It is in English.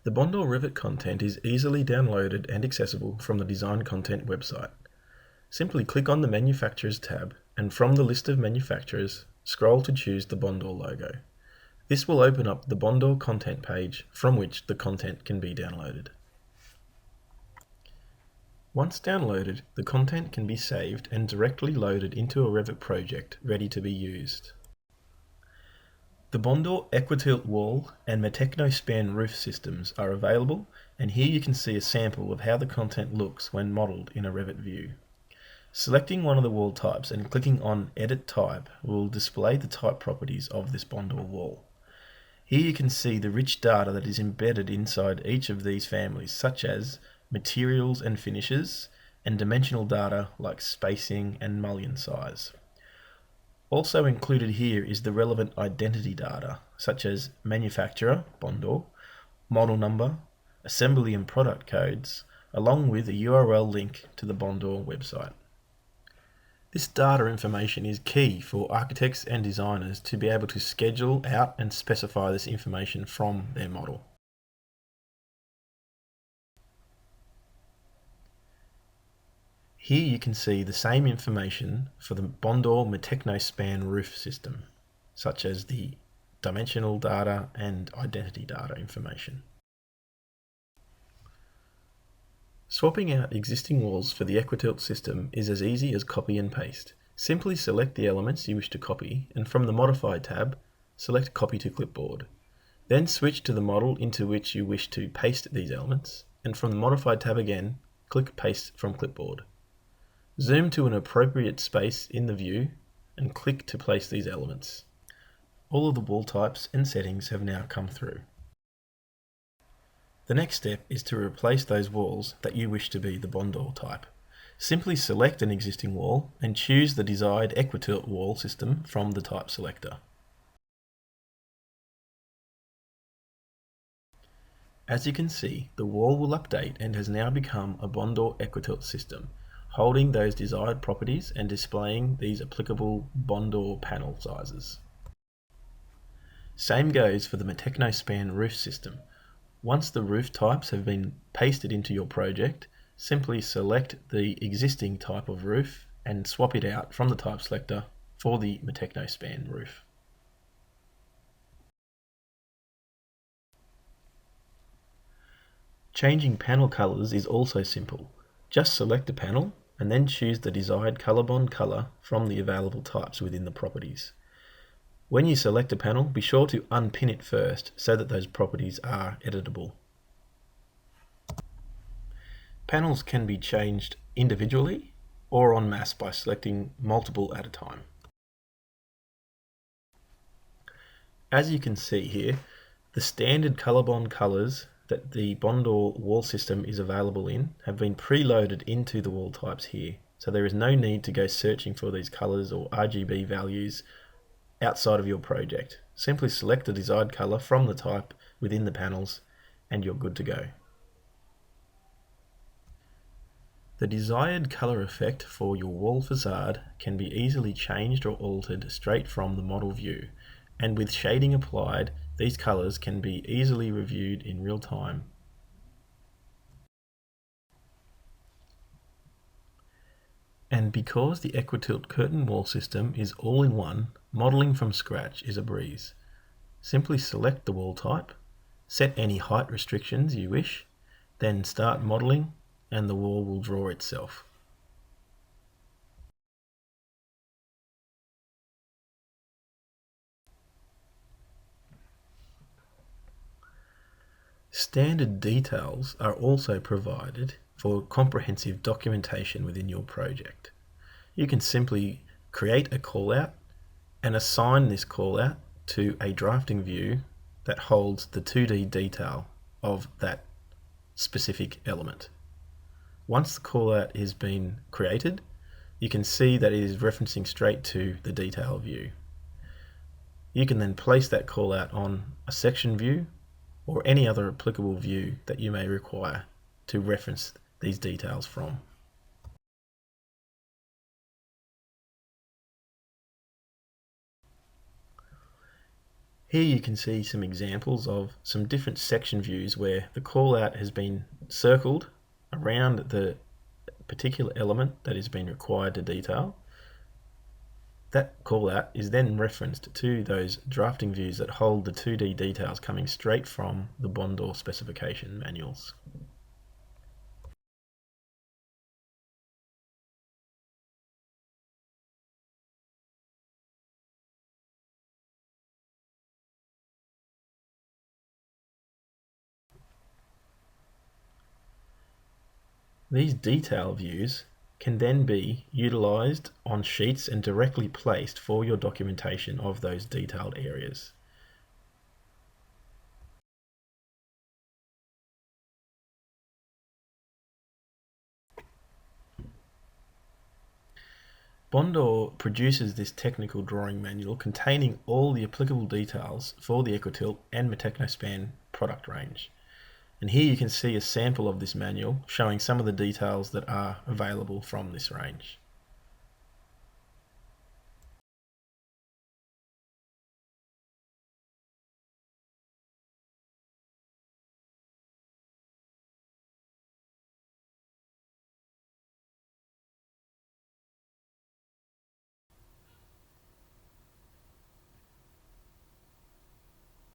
The Bondor Revit content is easily downloaded and accessible from the Design Content website. Simply click on the Manufacturers tab, and from the list of manufacturers, scroll to choose the Bondor logo. This will open up the Bondor content page from which the content can be downloaded. Once downloaded, the content can be saved and directly loaded into a Revit project ready to be used. The Bondor Equitilt wall and Metechno span roof systems are available, and here you can see a sample of how the content looks when modelled in a Revit view. Selecting one of the wall types and clicking on Edit Type will display the type properties of this Bondor wall. Here you can see the rich data that is embedded inside each of these families, such as materials and finishes, and dimensional data like spacing and mullion size. Also included here is the relevant identity data, such as manufacturer, Bondor, model number, assembly and product codes, along with a URL link to the Bondor website. This data information is key for architects and designers to be able to schedule out and specify this information from their model. Here you can see the same information for the Bondor Metechno span roof system, such as the dimensional data and identity data information. Swapping out existing walls for the Equitilt system is as easy as copy and paste. Simply select the elements you wish to copy, and from the Modify tab, select Copy to Clipboard. Then switch to the model into which you wish to paste these elements, and from the Modify tab again, click Paste from Clipboard. Zoom to an appropriate space in the view and click to place these elements. All of the wall types and settings have now come through. The next step is to replace those walls that you wish to be the Bondor type. Simply select an existing wall and choose the desired Equitilt wall system from the type selector. As you can see, the wall will update and has now become a Bondor Equitilt system, holding those desired properties and displaying these applicable Bondor panel sizes. Same goes for the Metechno span roof system. Once the roof types have been pasted into your project, simply select the existing type of roof and swap it out from the type selector for the Metechno span roof. Changing panel colors is also simple. Just select a panel and then choose the desired ColorBond color from the available types within the properties. When you select a panel, be sure to unpin it first so that those properties are editable. Panels can be changed individually or en masse by selecting multiple at a time. As you can see here, the standard ColorBond colors that the Bondor wall system is available in have been preloaded into the wall types here, so there is no need to go searching for these colors or RGB values outside of your project. Simply select the desired color from the type within the panels and you're good to go. The desired color effect for your wall facade can be easily changed or altered straight from the model view, and with shading applied, these colors can be easily reviewed in real time. And because the Equitilt curtain wall system is all-in-one, modelling from scratch is a breeze. Simply select the wall type, set any height restrictions you wish, then start modelling and the wall will draw itself. Standard details are also provided for comprehensive documentation within your project. You can simply create a callout and assign this callout to a drafting view that holds the 2D detail of that specific element. Once the callout has been created, you can see that it is referencing straight to the detail view. You can then place that callout on a section view or any other applicable view that you may require to reference these details from. Here you can see some examples of some different section views where the callout has been circled around the particular element that has been required to detail. That callout is then referenced to those drafting views that hold the 2D details coming straight from the Bondor specification manuals. These detail views can then be utilized on sheets and directly placed for your documentation of those detailed areas. Bondor produces this technical drawing manual containing all the applicable details for the EquiTilt and Metechnospan product range. And here you can see a sample of this manual showing some of the details that are available from this range.